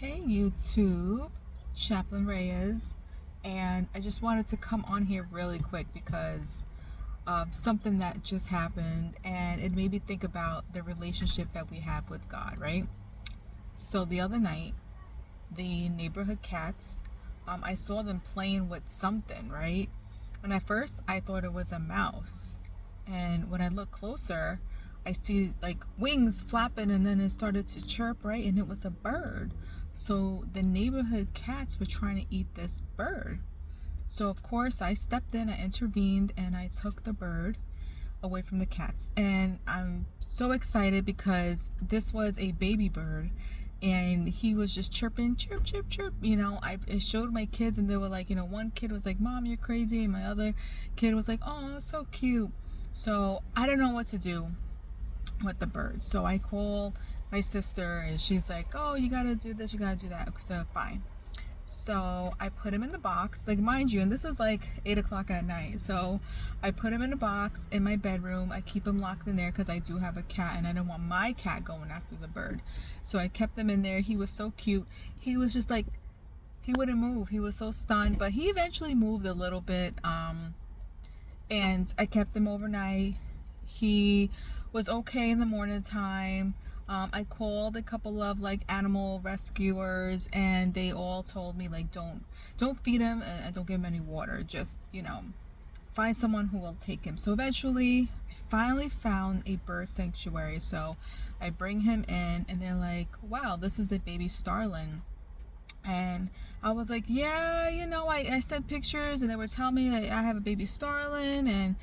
Hey YouTube, Chaplain Reyes, and I just wanted to come on here really quick because of something that just happened, and it made me think about the relationship that we have with God, right? So the other night, the neighborhood cats, I saw them playing with something, right? And at first I thought it was a mouse, and when I look closer, I see like wings flapping, and then it started to chirp, right? And it was a bird. So the neighborhood cats were trying to eat this bird. So of course I stepped in, I intervened, and I took the bird away from the cats. And I'm so excited because this was a baby bird, and he was just chirping, chirp, chirp, chirp. I showed my kids, and they were like, one kid was like, "Mom, you're crazy," and my other kid was like, "Oh, so cute." So I don't know what to do with the bird. So I call my sister, and she's like, "Oh, you gotta do this, you gotta do that." So fine. So I put him in the box, like, mind you, and this is like 8 o'clock at night. So I put him in a box in my bedroom. I keep him locked in there because I do have a cat, and I don't want my cat going after the bird. So I kept him in there. He was so cute. He was just like, he wouldn't move. He was so stunned, but he eventually moved a little bit. And I kept him overnight. He was okay in the morning time. I called a couple of like animal rescuers, and they all told me like don't feed him, and don't give him any water. Just find someone who will take him. So eventually, I finally found a bird sanctuary. So I bring him in, and they're like, "Wow, this is a baby starling." And I was like, yeah, I sent pictures, and they were telling me that I have a baby starling, and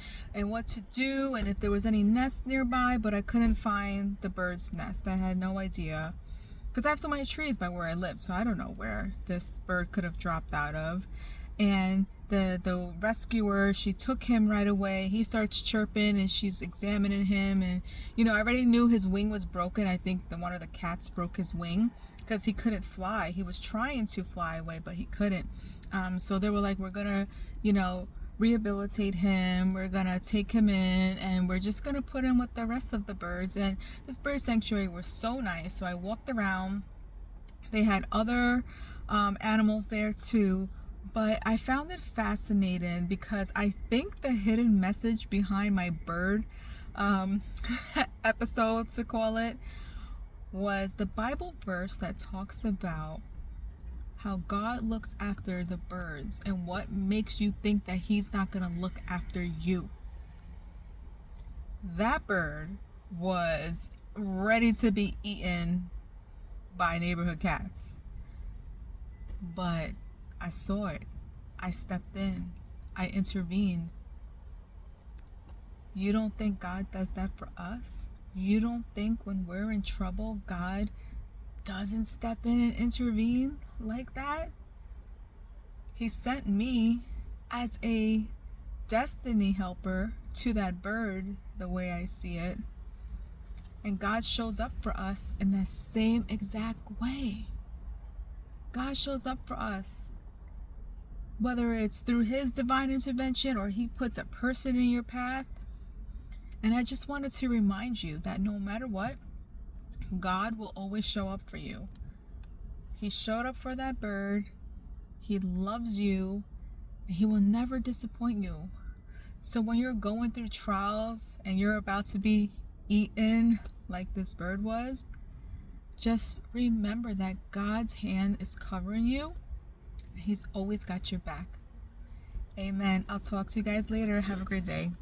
what to do, and if there was any nest nearby, but I couldn't find the bird's nest. I had no idea because I have so many trees by where I live, so I don't know where this bird could have dropped out of. And the rescuer, she took him right away. He starts chirping, and she's examining him, and I already knew his wing was broken. I think one of the cats broke his wing because he couldn't fly. He was trying to fly away, but he couldn't. So they were like, "We're gonna rehabilitate him, we're gonna take him in, and we're just gonna put him with the rest of the birds." And this bird sanctuary was so nice. So I walked around. They had other animals there too, but I found it fascinating because I think the hidden message behind my bird um, episode, to call it, was the Bible verse that talks about how God looks after the birds, and what makes you think that He's not going to look after you. That bird was ready to be eaten by neighborhood cats. But I saw it. I stepped in. I intervened. You don't think God does that for us? You don't think when we're in trouble, God doesn't step in and intervene like that? He sent me as a destiny helper to that bird, the way I see it. And God shows up for us in that same exact way. God shows up for us, whether it's through His divine intervention or He puts a person in your path. And I just wanted to remind you that no matter what, God will always show up for you. He showed up for that bird. He loves you, and He will never disappoint you. So when you're going through trials and you're about to be eaten like this bird was, just remember that God's hand is covering you. He's always got your back. Amen. I'll talk to you guys later. Have a great day.